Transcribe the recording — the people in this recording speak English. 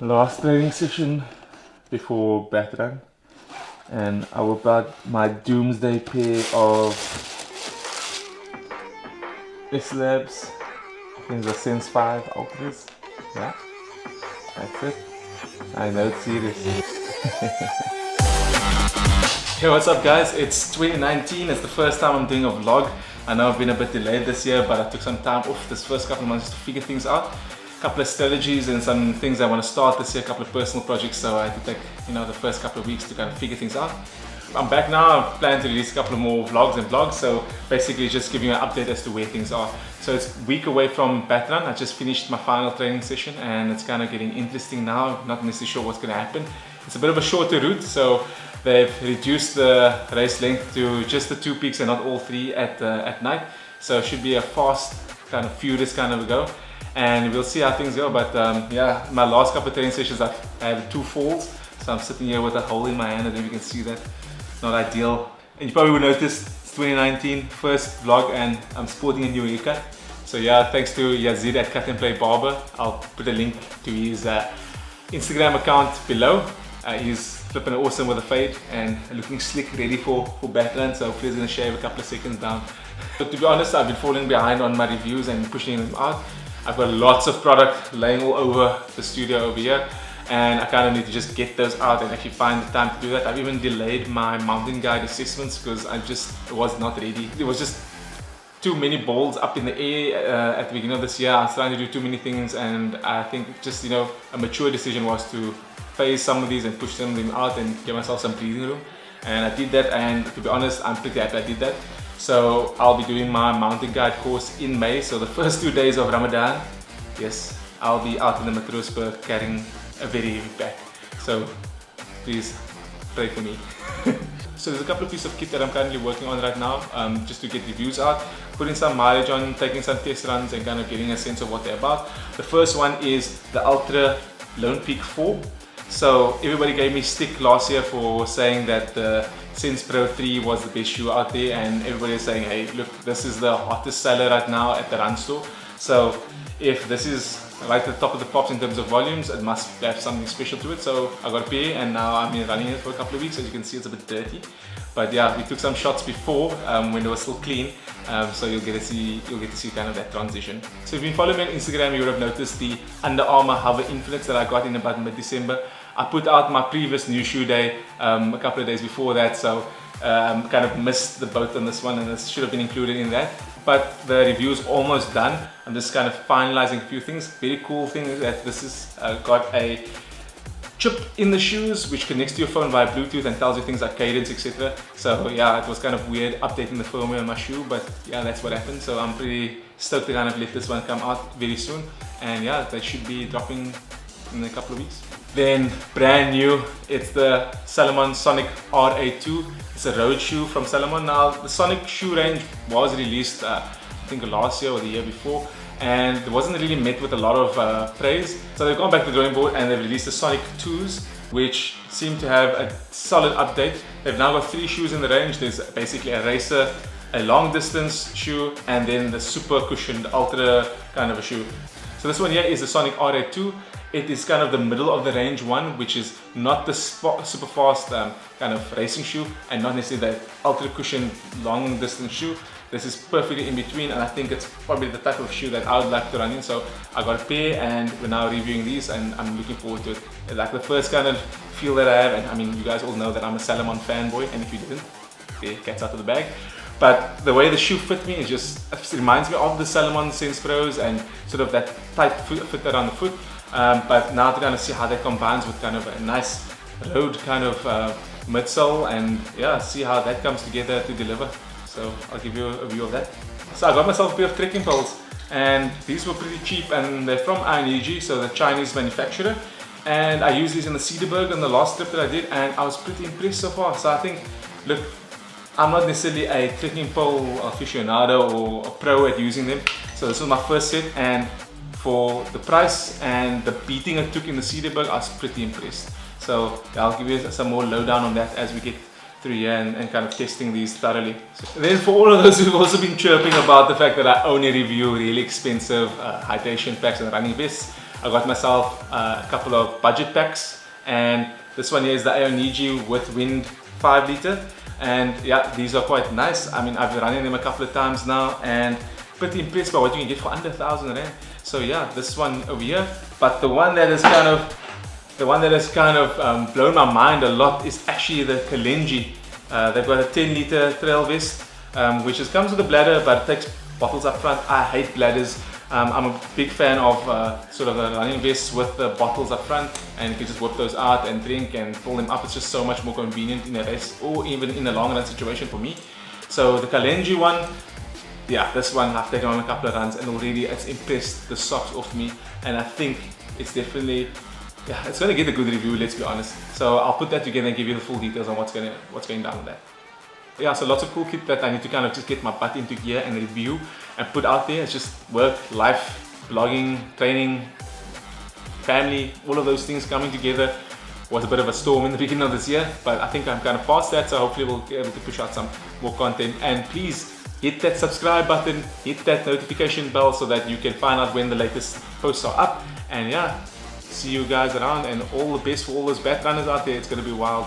Last training session before Batrun, and I whipped out my doomsday pair of S-Labs. I think it's a Sense 5 Ultras. Yeah, that's it. I know it's serious. Hey, what's up guys? It's 2019. It's the first time I'm doing a vlog. I know I've been a bit delayed this year, but I took some time off this first couple of months to figure things out. A couple of strategies and some things I want to start this year, a couple of personal projects, so I had to take the first couple of weeks to kind of figure things out. I'm back now. I plan to release a couple of more vlogs, so basically just giving you an update as to where things are. So it's a week away from Batrun. I just finished my final training session and it's kind of getting interesting now. Not necessarily sure what's going to happen. It's a bit of a shorter route, so they've reduced the race length to just the 2 peaks and not all 3 at night. So it should be a fast, kind of furious kind of a go. And we'll see how things go. But yeah, my last couple of training sessions I've had 2 falls. So I'm sitting here with a hole in my hand. I don't know if you can see that. Not ideal. And you probably will notice it's 2019, first vlog, and I'm sporting a new haircut. So yeah, thanks to Zahier at Cut and Play Barber. I'll put a link to his Instagram account below. He's flipping awesome with a fade and looking slick, ready for Batrun. So hopefully he's going to shave a couple of seconds down. But to be honest, I've been falling behind on my reviews and pushing them out. I've got lots of product laying all over the studio over here, and I kind of need to just get those out and actually find the time to do that. I've even delayed my mountain guide assessments because I just was not ready. It was just too many balls up in the air at the beginning of this year. I was trying to do too many things, and I think just a mature decision was to phase some of these and push some of them out and give myself some breathing room. And I did that, and to be honest, I'm pretty happy I did that. So I'll be doing my mountain guide course in May. So the first 2 days of Ramadan, yes, I'll be out in the Matroosberg carrying a very heavy pack. So please pray for me. So there's a couple of pieces of kit that I'm currently working on right now, just to get reviews out, putting some mileage on, taking some test runs and kind of getting a sense of what they're about. The first one is the Ultra Lone Peak 4. So everybody gave me stick last year for saying that the Sense Pro 3 was the best shoe out there, and everybody is saying, hey look, this is the hottest seller right now at the run store. So if this is right at the top of the pops in terms of volumes, it must have something special to it. So I got a pair and now I've been running it for a couple of weeks. As you can see, it's a bit dirty, but yeah, we took some shots before when they were still clean, so you'll get to see kind of that transition. So if you've been following me on Instagram, you would have noticed the Under Armour Hover Infinites that I got in about mid-December. I put out my previous new shoe day a couple of days before that, so kind of missed the boat on this one, and this should have been included in that. But the review is almost done. I'm just kind of finalizing a few things. Very cool thing is that this is got a chip in the shoes which connects to your phone via Bluetooth and tells you things like cadence, etc. So yeah, it was kind of weird updating the firmware on my shoe, but yeah, that's what happened. So I'm pretty stoked to kind of let this one come out very soon, and yeah, they should be dropping in a couple of weeks. Then brand new, it's the Salomon Sonic RA2. It's a road shoe from Salomon. Now the Sonic shoe range was released I think last year or the year before, and it wasn't really met with a lot of praise. So they've gone back to the drawing board and they've released the Sonic 2s, which seem to have a solid update. They've now got 3 shoes in the range. There's basically a racer, a long distance shoe, and then the super cushioned ultra kind of a shoe. So this one here is the Sonic RA2. It is kind of the middle of the range one, which is not the super fast kind of racing shoe, and not necessarily the ultra cushioned long distance shoe. This is perfectly in between, and I think it's probably the type of shoe that I would like to run in. So I got a pair and we're now reviewing these, and I'm looking forward to it. It's like the first kind of feel that I have, and I mean, you guys all know that I'm a Salomon fanboy, and if you didn't, the cat's out of the bag. But the way the shoe fit me, it reminds me of the Salomon Sense Pros and sort of that tight fit around the foot. But now to kind of see how that combines with kind of a nice road kind of midsole, and yeah, see how that comes together to deliver. So I'll give you a view of that. So I got myself a pair of trekking poles, and these were pretty cheap, and they're from INEG, so the Chinese manufacturer. And I used these in the Cederberg on the last trip that I did, and I was pretty impressed so far. So I think, look, I'm not necessarily a trekking pole aficionado or a pro at using them. So this was my first set, and for the price and the beating it took in the Cederberg, I was pretty impressed. So I'll give you some more lowdown on that as we get through here and kind of testing these thoroughly. So then for all of those who've also been chirping about the fact that I only review really expensive hydration packs and running vests, I got myself a couple of budget packs, and this one here is the Aoniji with wind 5 liter, and yeah, these are quite nice. I mean, I've been running them a couple of times now, and pretty impressed by what you can get for under 1,000 rand. So yeah, this one over here. But the one that is kind of blown my mind a lot is actually the Kalenji. They've got a 10 liter trail vest, which comes with a bladder, but it takes bottles up front. I hate bladders. I'm a big fan of sort of the running vests with the bottles up front, and you can just whip those out and drink and fill them up. It's just so much more convenient in a race or even in a long run situation for me. So the Kalenji one, yeah, this one I've taken on a couple of runs, and already it's impressed the socks off me, and I think it's definitely, yeah, it's going to get a good review, let's be honest. So I'll put that together and give you the full details on what's going down with that. Yeah, so lots of cool kit that I need to kind of just get my butt into gear and review and put out there. It's just work, life, blogging, training, family, all of those things coming together. Was a bit of a storm in the beginning of this year, but I think I'm kind of past that, so hopefully we'll be able to push out some more content. And please hit that subscribe button, hit that notification bell so that you can find out when the latest posts are up. And yeah, see you guys around, and all the best for all those bat runners out there. It's going to be wild.